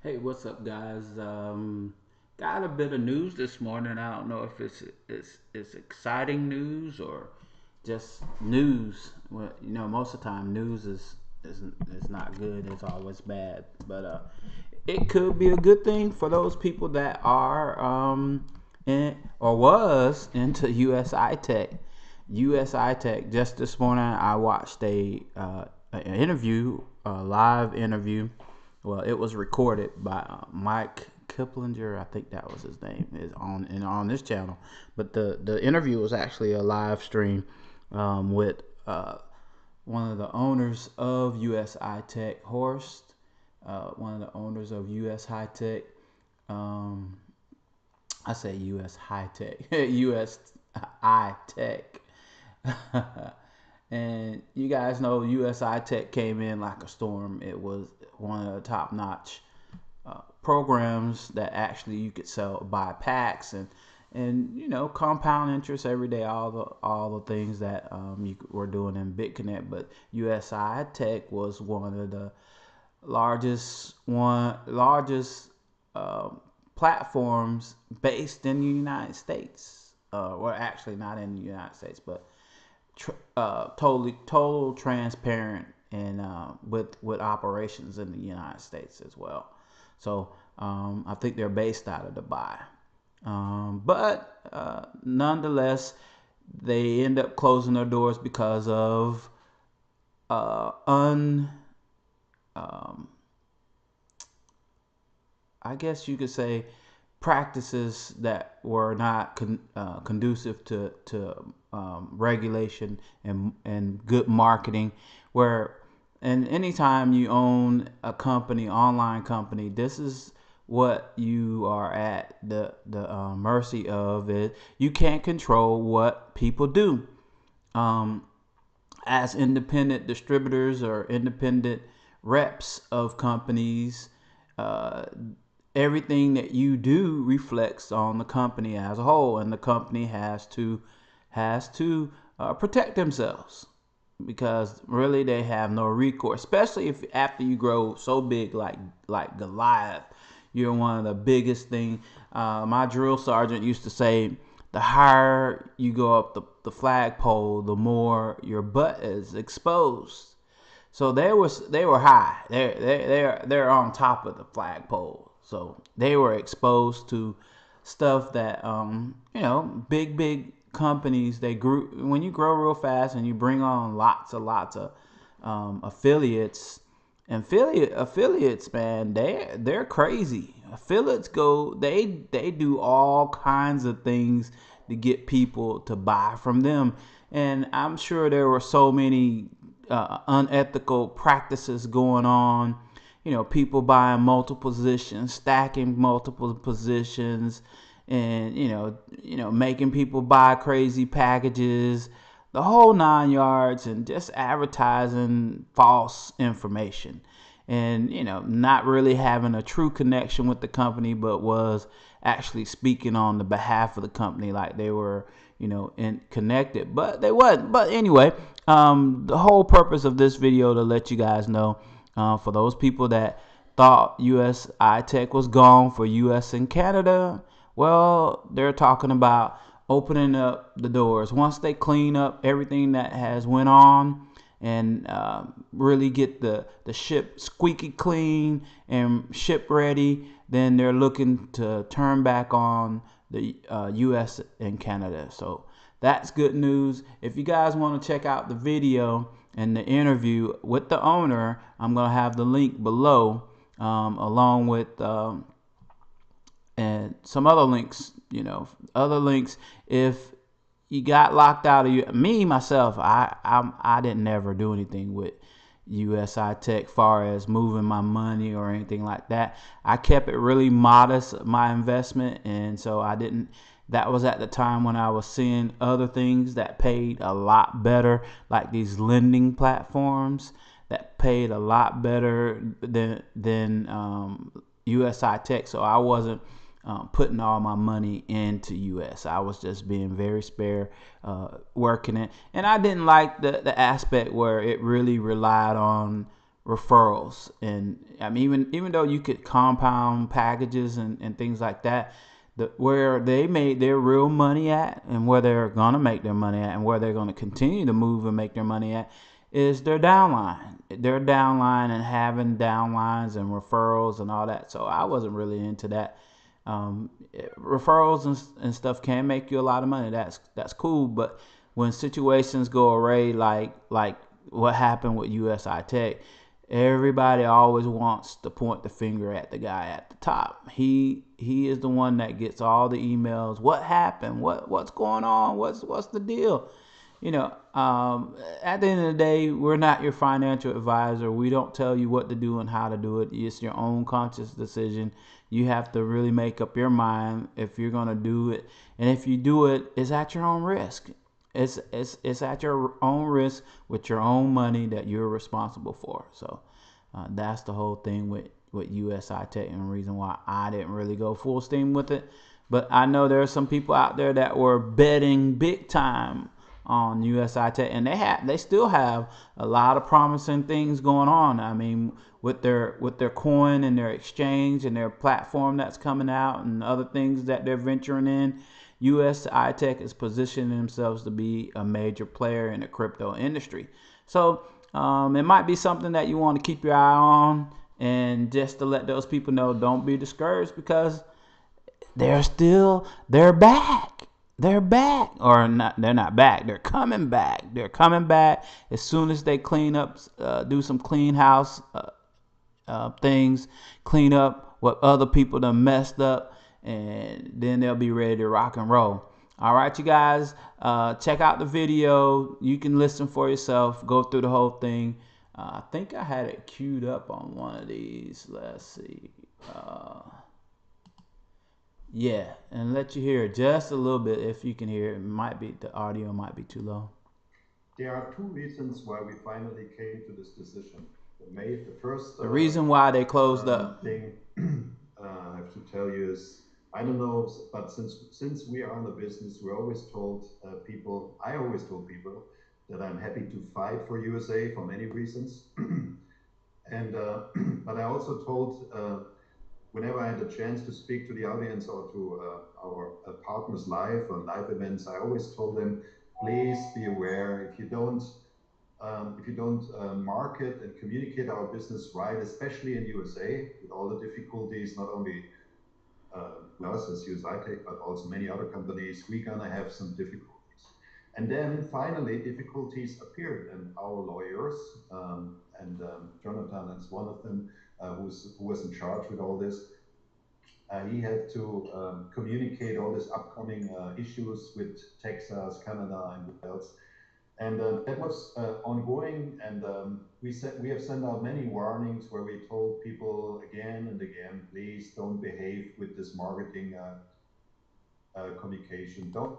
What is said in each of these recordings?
Hey, what's up, guys? Got a bit of news this morning. I don't know if it's exciting news or just news. Well, most of the time news is not good. It's always bad. But it could be a good thing for those people that are in or was into usi-tech. Usi-tech. Just this morning, I watched an interview, a live interview. Well, it was recorded by Mike Kiplinger, I think that was his name, is on this channel. But the interview was actually a live stream with one of the owners of usi-tech, Horst, one of the owners of usi-tech. Um, I say US High Tech, US I Tech. And you guys know usi-tech came in like a storm. It was one of the top notch programs that actually you could sell buy packs and compound interest every day, all the things that you were doing in BitConnect. But usi-tech was one of the largest uh, platforms based in the United States. Well, actually not in the United States, but total transparent and with operations in the United States as well. So I think they're based out of Dubai, but nonetheless, they end up closing their doors because of un I guess you could say practices that were not conducive to regulation and good marketing. Where and anytime you own a company, online company, this is what you are at the mercy of. It you can't control what people do. Um, as independent distributors or independent reps of companies, uh, everything that you do reflects on the company as a whole, and the company has to protect themselves because really they have no recourse, especially if after you grow so big like Goliath. You're one of the biggest thing. My drill sergeant used to say, the higher you go up the flagpole, the more your butt is exposed. So they were high. They're on top of the flagpole. So they were exposed to stuff that big companies, they grew. When you grow real fast and you bring on lots of affiliates, and affiliates, man, they're crazy. Affiliates they do all kinds of things to get people to buy from them. And I'm sure there were so many unethical practices going on. People buying multiple positions, stacking multiple positions, and making people buy crazy packages, the whole 9 yards, and just advertising false information, and not really having a true connection with the company, but was actually speaking on the behalf of the company like they were connected, but they wasn't. But anyway, the whole purpose of this video to let you guys know, for those people that thought usi-tech was gone for US and Canada, well, they're talking about opening up the doors once they clean up everything that has went on, and really get the ship squeaky clean and ship ready. Then they're looking to turn back on the US and Canada. So that's good news. If you guys want to check out the video and the interview with the owner, I'm going to have the link below, along with and some other links, other links. If you got locked out of me myself, I didn't never do anything with usi-tech far as moving my money or anything like that. I kept it really modest, my investment, and so I didn't. That was at the time when I was seeing other things that paid a lot better, like these lending platforms that paid a lot better than usi-tech. So I wasn't putting all my money into US. I was just being very spare, working it, and I didn't like the aspect where it really relied on referrals. And I mean, even though you could compound packages and things like that, where they made their real money at, and where they're gonna make their money at, and where they're gonna continue to move and make their money at, is their downline. Their downline, and having downlines and referrals and all that. So I wasn't really into that. Referrals and stuff can make you a lot of money. That's cool. But when situations go awry, like what happened with usi-tech, everybody always wants to point the finger at the guy at the top. He is the one that gets all the emails. What happened? What's going on? What's the deal? At the end of the day, we're not your financial advisor. We don't tell you what to do and how to do it. It's your own conscious decision. You have to really make up your mind if you're going to do it. And if you do it, it's at your own risk. It's at your own risk with your own money that you're responsible for. So that's the whole thing with usi-tech, and the reason why I didn't really go full steam with it. But I know there are some people out there that were betting big time on usi-tech, and they still have a lot of promising things going on. I mean, with their coin and their exchange and their platform that's coming out and other things that they're venturing in, usi-tech is positioning themselves to be a major player in the crypto industry. So it might be something that you want to keep your eye on, and just to let those people know, don't be discouraged, because they're back. They're back, or not? They're not back. They're coming back. They're coming back as soon as they clean up, do some clean house things, clean up what other people done messed up, and then they'll be ready to rock and roll. All right, you guys, check out the video. You can listen for yourself. Go through the whole thing. I think I had it queued up on one of these. Let's see. Yeah, and let you hear just a little bit if you can hear it. It might be, the audio might be too low. There are two reasons why we finally came to this decision. The first The reason why they closed up. thing I have to tell you is, I don't know, but since we are in the business, we always told people, I always told people that I'm happy to fight for USA for many reasons. And but I also told, whenever I had a chance to speak to the audience or to our partners live on live events, I always told them, please be aware, if you don't market and communicate our business right, especially in USA, with all the difficulties, not only us as usi-tech, but also many other companies, we're gonna have some difficulties. And then finally, difficulties appeared, and our lawyers, and Jonathan is one of them, who was in charge with all this. He had to communicate all these upcoming issues with Texas, Canada, and what else. And that was ongoing. And we have sent out many warnings where we told people again and again, please don't behave with this marketing communication. Don't.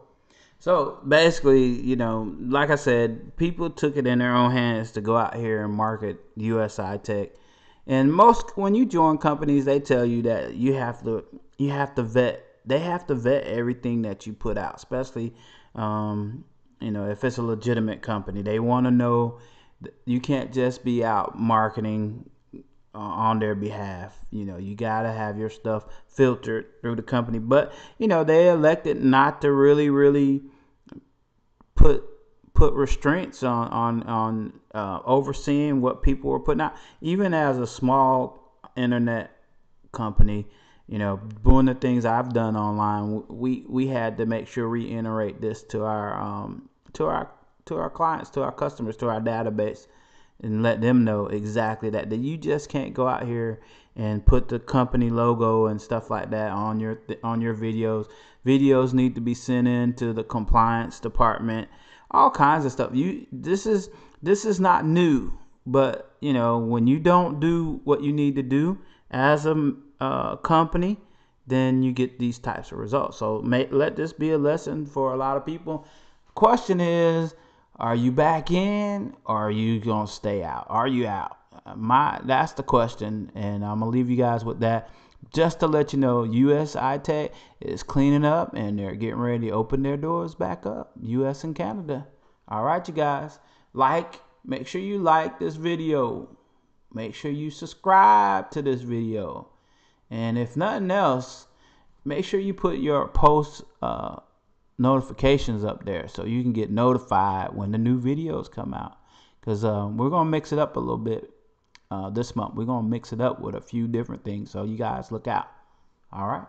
So basically, like I said, people took it in their own hands to go out here and market usi-tech. And when you join companies, they tell you that you have to vet. They have to vet everything that you put out, especially if it's a legitimate company. They want to know you can't just be out marketing on their behalf. You got to have your stuff filtered through the company. But they elected not to really put restraints on overseeing what people were putting out. Even as a small internet company, doing the things I've done online, we had to make sure we iterate this to our clients, to our customers, to our database, and let them know exactly that you just can't go out here and put the company logo and stuff like that on your videos. Videos need to be sent in to the compliance department, all kinds of stuff. This is not new, but when you don't do what you need to do as a company, then you get these types of results. So let this be a lesson for a lot of people. Question is, are you back in, or are you gonna stay out? Are you out? That's the question, and I'm gonna leave you guys with that. Just to let you know, usi-tech is cleaning up, and they're getting ready to open their doors back up, US and Canada. All right, you guys, make sure you like this video. make sure you subscribe to this video. And if nothing else, make sure you put your post notifications up there so you can get notified when the new videos come out. Because we're going to mix it up a little bit this month. We're going to mix it up with a few different things. So you guys look out. All right.